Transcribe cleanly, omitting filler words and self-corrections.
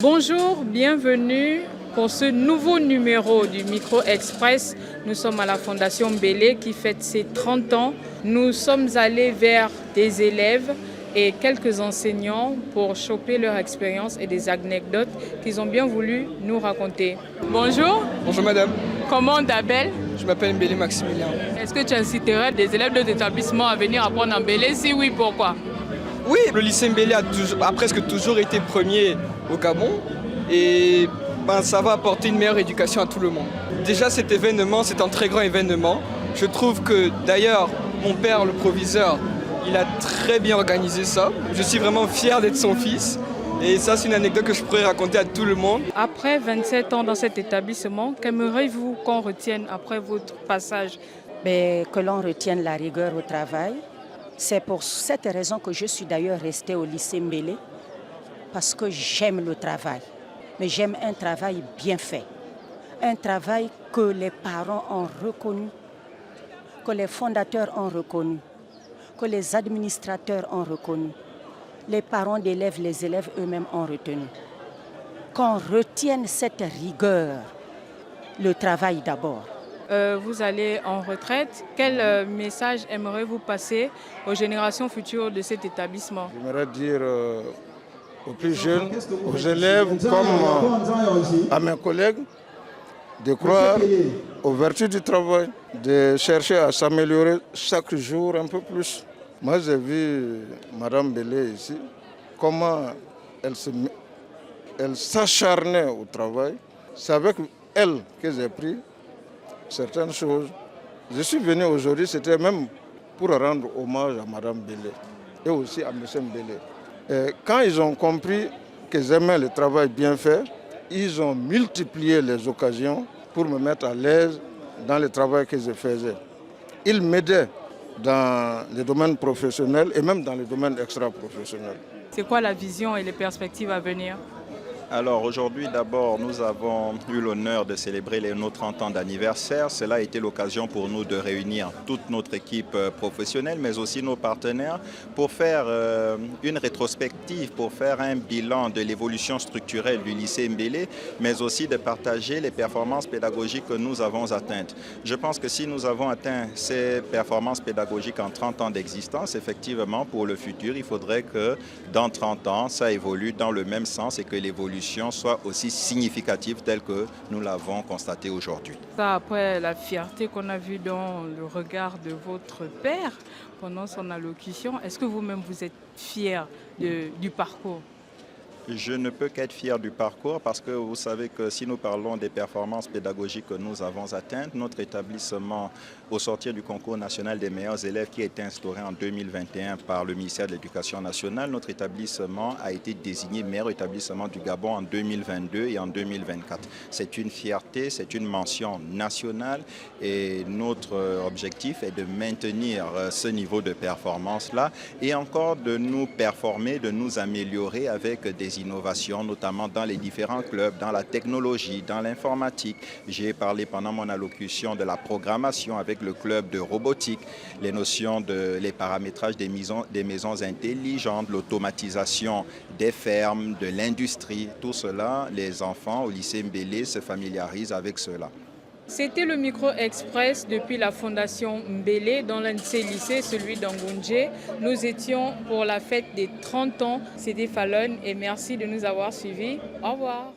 Bonjour, bienvenue pour ce nouveau numéro du Micro Express. Nous sommes à la Fondation Mbélé qui fête ses 30 ans. Nous sommes allés vers des élèves et quelques enseignants pour choper leur expérience et des anecdotes qu'ils ont bien voulu nous raconter. Bonjour. Bonjour madame. Comment on t'appelle? Je m'appelle Mbélé Maximilien. Est-ce que tu inciterais des élèves de l'établissement à venir apprendre en Mbélé? Si oui, pourquoi? Oui, le lycée Mbélé a presque toujours été premier au Gabon et ça va apporter une meilleure éducation à tout le monde. Déjà cet événement, c'est un très grand événement. Je trouve que d'ailleurs mon père, le proviseur, il a très bien organisé ça. Je suis vraiment fier d'être son fils. Et ça, c'est une anecdote que je pourrais raconter à tout le monde. Après 27 ans dans cet établissement, qu'aimeriez-vous qu'on retienne après votre passage? Que l'on retienne la rigueur au travail. C'est pour cette raison que je suis d'ailleurs restée au lycée Mbélé, parce que j'aime le travail. Mais j'aime un travail bien fait. Un travail que les parents ont reconnu, que les fondateurs ont reconnu, que les administrateurs ont reconnu. Les parents d'élèves, les élèves eux-mêmes ont retenu. Qu'on retienne cette rigueur, le travail d'abord. Vous allez en retraite. Quel message aimeriez-vous passer aux générations futures de cet établissement? J'aimerais dire aux plus jeunes, aux élèves comme à mes collègues, de croire aux vertus du travail, de chercher à s'améliorer chaque jour un peu plus. Moi, j'ai vu Madame Mbélé ici, comment elle s'acharnait au travail. C'est avec elle que j'ai pris certaines choses. Je suis venu aujourd'hui, c'était même pour rendre hommage à Madame Mbélé et aussi à M. Mbélé. Et quand ils ont compris qu'ils aimaient le travail bien fait, ils ont multiplié les occasions pour me mettre à l'aise dans le travail que je faisais. Ils m'aidaient dans les domaines professionnels et même dans les domaines extra-professionnels. C'est quoi la vision et les perspectives à venir? Alors aujourd'hui, d'abord, nous avons eu l'honneur de célébrer nos 30 ans d'anniversaire. Cela a été l'occasion pour nous de réunir toute notre équipe professionnelle, mais aussi nos partenaires, pour faire une rétrospective, pour faire un bilan de l'évolution structurelle du lycée Mbélé, mais aussi de partager les performances pédagogiques que nous avons atteintes. Je pense que si nous avons atteint ces performances pédagogiques en 30 ans d'existence, effectivement, pour le futur, il faudrait que dans 30 ans, ça évolue dans le même sens et que l'évolution soit aussi significative telle que nous l'avons constatée aujourd'hui. Ça, après la fierté qu'on a vue dans le regard de votre père pendant son allocution, est-ce que vous-même vous êtes fier du parcours? Je ne peux qu'être fier du parcours parce que vous savez que si nous parlons des performances pédagogiques que nous avons atteintes, notre établissement, au sortir du concours national des meilleurs élèves qui a été instauré en 2021 par le ministère de l'Éducation nationale, notre établissement a été désigné meilleur établissement du Gabon en 2022 et en 2024. C'est une fierté, c'est une mention nationale et notre objectif est de maintenir ce niveau de performance-là et encore de nous performer, de nous améliorer avec des innovations, notamment dans les différents clubs, dans la technologie, dans l'informatique. J'ai parlé pendant mon allocution de la programmation avec le club de robotique, les notions les paramétrages des maisons intelligentes, l'automatisation des fermes, de l'industrie. Tout cela, les enfants au lycée Mbélé se familiarisent avec cela. C'était le Micro Express depuis la Fondation Mbélé dans l'un de ses lycées, celui d'Angoundjé. Nous étions pour la fête des 30 ans. C'était Fallon et merci de nous avoir suivis. Au revoir.